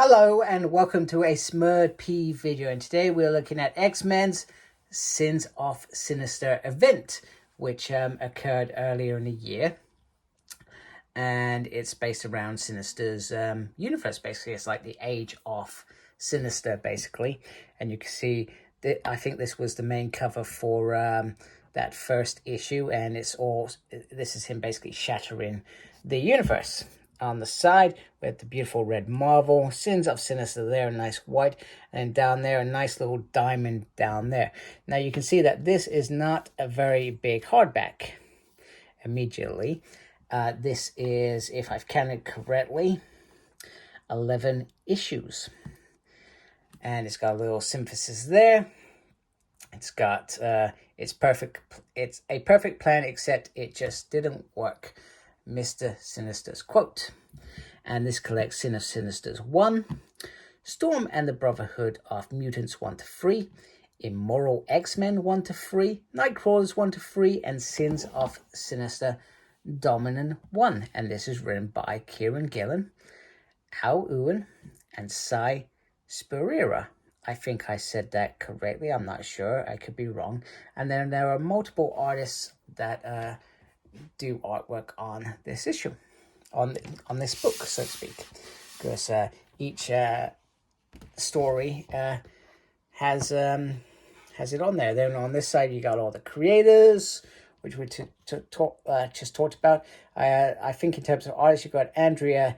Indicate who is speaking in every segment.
Speaker 1: Hello and welcome to a Smurd P video, and today we're looking at X-Men's Sins of Sinister event, which occurred earlier in the year, and it's based around Sinister's universe. Basically, it's like the age of Sinister, basically, and you can see that I think this was the main cover for that first issue, and this is him basically shattering the universe. On the side, we have the beautiful red marble, Sins of Sinister there, a nice white, and down there, a nice little diamond down there. Now, you can see that this is not a very big hardback immediately. This is, if I've counted correctly, 11 issues. And it's got a little synthesis there. It's got, it's a perfect plan, except it just didn't work. Mr. Sinister's quote. And this collects Sin of Sinister's 1, Storm and the Brotherhood of Mutants 1-3, Immoral X-Men 1-3, Nightcrawlers 1-3, and Sins of Sinister Dominant 1. And this is written by Kieron Gillen, Ewing, and Cy Spurriera. I think I said that correctly. I'm not sure. I could be wrong. And then there are multiple artists that do artwork on this issue, on this book, so to speak, because each story has it on there. Then on this side you got all the creators, which we just talked about. I think in terms of artists, you got Andrea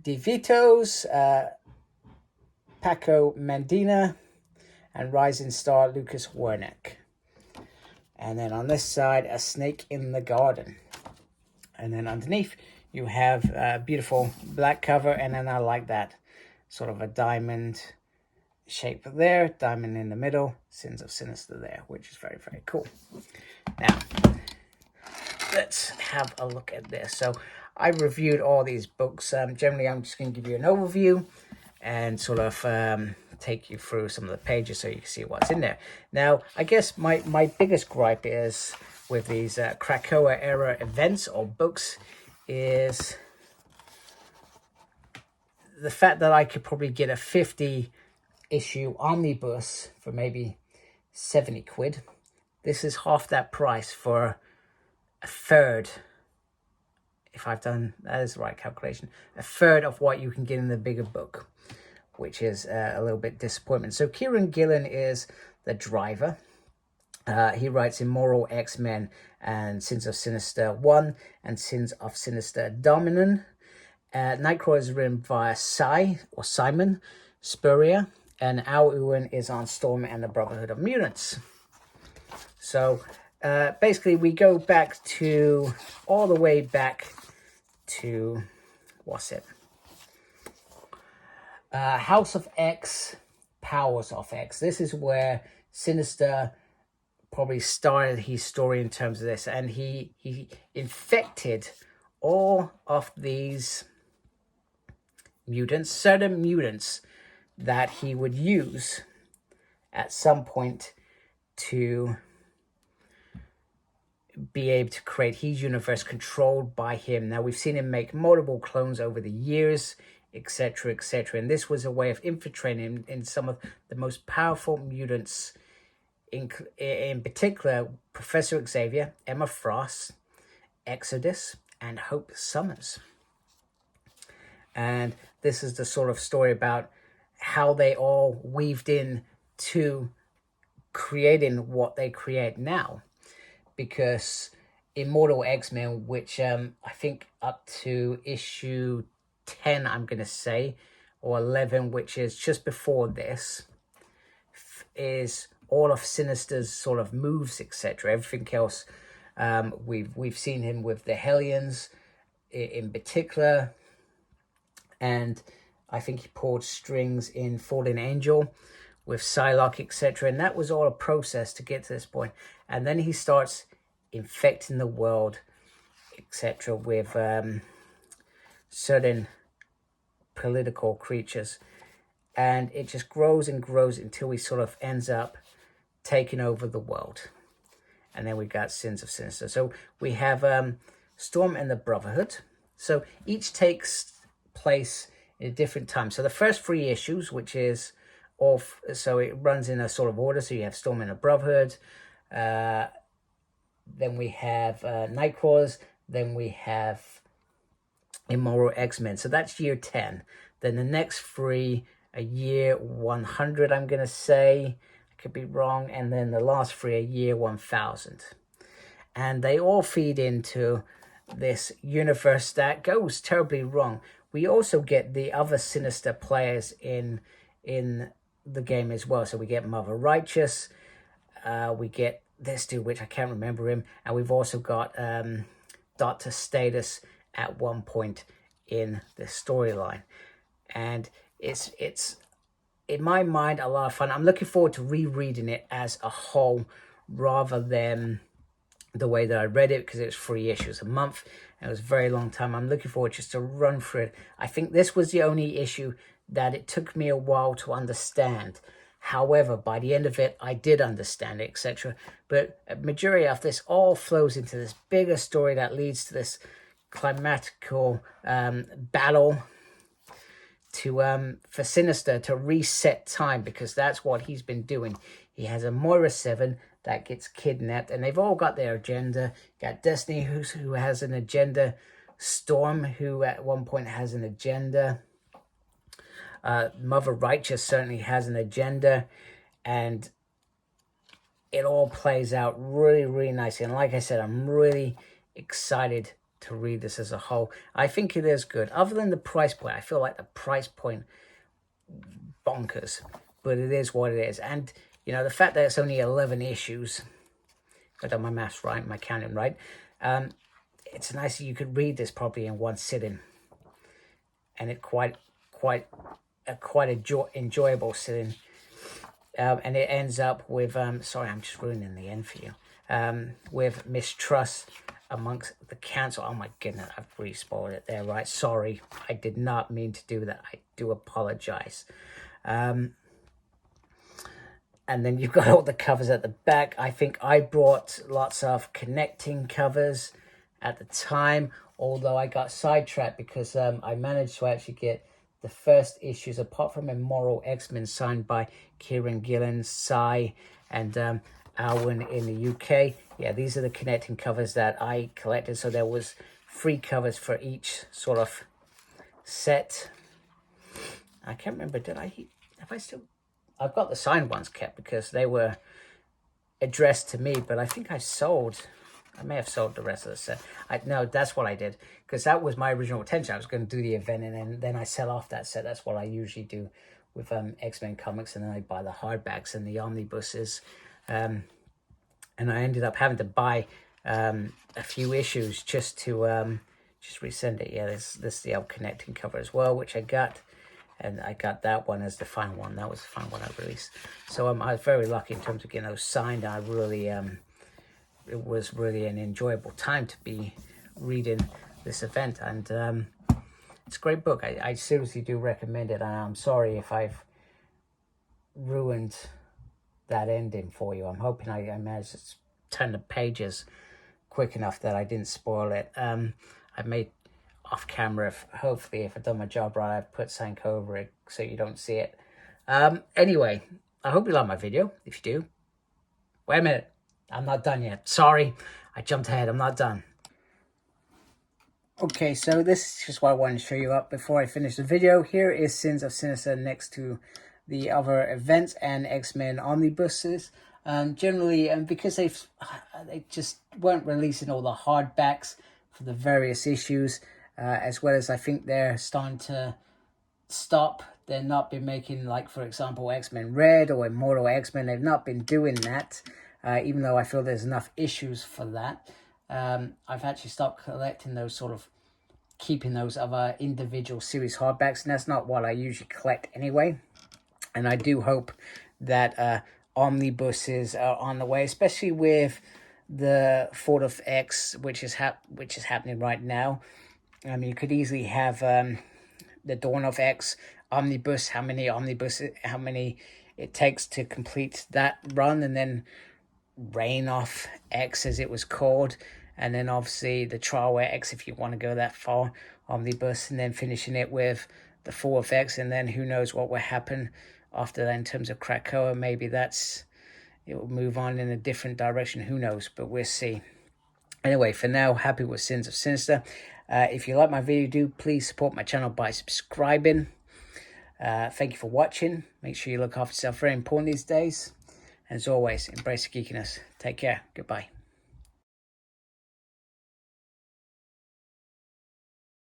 Speaker 1: DeVito's, Paco Mandina, and rising star Lucas Werneck. And then on this side, a snake in the garden. And then underneath, you have a beautiful black cover. And then I like that sort of a diamond shape there. Diamond in the middle. Sins of Sinister there, which is very, very cool. Now, let's have a look at this. So, I reviewed all these books. Generally, I'm just going to give you an overview and sort of take you through some of the pages so you can see what's in there. Now, I guess my biggest gripe is with these Krakoa era events or books is the fact that I could probably get a 50 issue omnibus for maybe 70 quid. This is half that price for a third, if I've done, that is the right calculation, a third of what you can get in the bigger book, which is a little bit disappointment. So Kieron Gillen is the driver. He writes Immoral X-Men and Sins of Sinister 1 and Sins of Sinister Dominant. Nightcrawler is written by Simon Spurrier, and Al Ewing is on Storm and the Brotherhood of Mutants. So basically we go back to, all the way back to, what's it? House of X, Powers of X. This is where Sinister probably started his story in terms of this, and he infected all of these mutants, certain mutants that he would use at some point to be able to create his universe controlled by him. Now, we've seen him make multiple clones over the years, etc., etc. And this was a way of infiltrating in some of the most powerful mutants, in particular, Professor Xavier, Emma Frost, Exodus, and Hope Summers. And this is the sort of story about how they all weaved in to creating what they create now. Because Immortal X-Men, which I think up to issue 10, I'm going to say, or 11, which is just before this, is all of Sinister's sort of moves, etc. Everything else, we've seen him with the Hellions in particular, and I think he pulled strings in Fallen Angel with Psylocke, etc. And that was all a process to get to this point. And then he starts infecting the world, etc., with certain political creatures, and it just grows and grows until he sort of ends up taking over the world. And then we got Sins of Sinister. So we have Storm and the Brotherhood. So each takes place in a different time. So the first 3 issues, which is off, so it runs in a sort of order. So you have Storm in the Brotherhood, then we have Nightcrawlers, then we have Immoral X-Men. So that's year 10. Then the next 3 are year 100, I'm going to say. I could be wrong. And then the last 3 are year 1000. And they all feed into this universe that goes terribly wrong. We also get the other Sinister players in the game as well. So we get Mother Righteous, we get this dude, which I can't remember him, and we've also got Dr. Status at one point in the storyline. And it's in my mind a lot of fun. I'm looking forward to rereading it as a whole rather than the way that I read it, because it was 3 issues a month and it was a very long time. I'm looking forward just to run through it. I think this was the only issue that it took me a while to understand. However, by the end of it, I did understand it, etc. But a majority of this all flows into this bigger story that leads to this climactical battle to for Sinister to reset time, because that's what he's been doing. He has a Moira 7 that gets kidnapped, and they've all got their agenda. You got Destiny, who has an agenda. Storm, who at one point has an agenda. Mother Righteous certainly has an agenda, and it all plays out really, really nicely. And like I said, I'm really excited to read this as a whole. I think it is good. Other than the price point, I feel like the price point bonkers, but it is what it is. And you know, the fact that it's only 11 issues, if I done my maths right, my counting right, it's nice that you could read this probably in one sitting, and it quite enjoyable sitting. And it ends up with sorry, I'm just ruining the end for you. With mistrust amongst the council. Oh my goodness, I've really spoiled it there, right? Sorry, I did not mean to do that. I do apologize. And then you've got all the covers at the back. I think I brought lots of connecting covers at the time, although I got sidetracked because I managed to actually get the first issues, apart from Immoral X-Men, signed by Kieron Gillen, and Ewing in the UK. Yeah, these are the connecting covers that I collected. So there was 3 covers for each sort of set. I can't remember, I've got the signed ones kept because they were addressed to me, but I think I may have sold the rest of the set. No, that's what I did, because that was my original intention. I was going to do the event, and then I sell off that set. That's what I usually do with X-Men comics, and then I buy the hardbacks and the omnibuses. And I ended up having to buy a few issues just to just resend it. Yeah, this is the old connecting cover as well, which I got. And I got that one as the final one. That was the final one I released. So I was very lucky in terms of getting those signed. I really, it was really an enjoyable time to be reading this event. And it's a great book. I seriously do recommend it. And I'm sorry if I've ruined that ending for you. I'm hoping I managed to turn the pages quick enough that I didn't spoil it. I made off camera, hopefully, if I've done my job right, I've put something over it so you don't see it. Anyway, I hope you like my video. If you do, wait a minute, I'm not done yet. Sorry, I jumped ahead. I'm not done. Okay, so this is just what I wanted to show you up before I finish the video. Here is Sins of Sinister next to the other events and X-Men omnibuses. Generally, because they just weren't releasing all the hardbacks for the various issues, as well as I think they're starting to stop. They're not been making, like, for example, X-Men Red or Immortal X-Men. They've not been doing that, even though I feel there's enough issues for that. I've actually stopped collecting those, sort of keeping those other individual series hardbacks, and that's not what I usually collect anyway. And I do hope that omnibuses are on the way, especially with the Fort of X, which is happening right now. You could easily have the Dawn of X omnibus, how many it takes to complete that run, and then Reign of X, as it was called, and then obviously the Trial X, if you want to go that far, omnibus, and then finishing it with the full effects, and then who knows what will happen after that in terms of Krakoa. Maybe it will move on in a different direction. Who knows? But we'll see. Anyway, for now, happy with Sins of Sinister. If you like my video, do please support my channel by subscribing. Thank you for watching. Make sure you look after yourself. Very important these days. And as always, embrace the geekiness. Take care. Goodbye.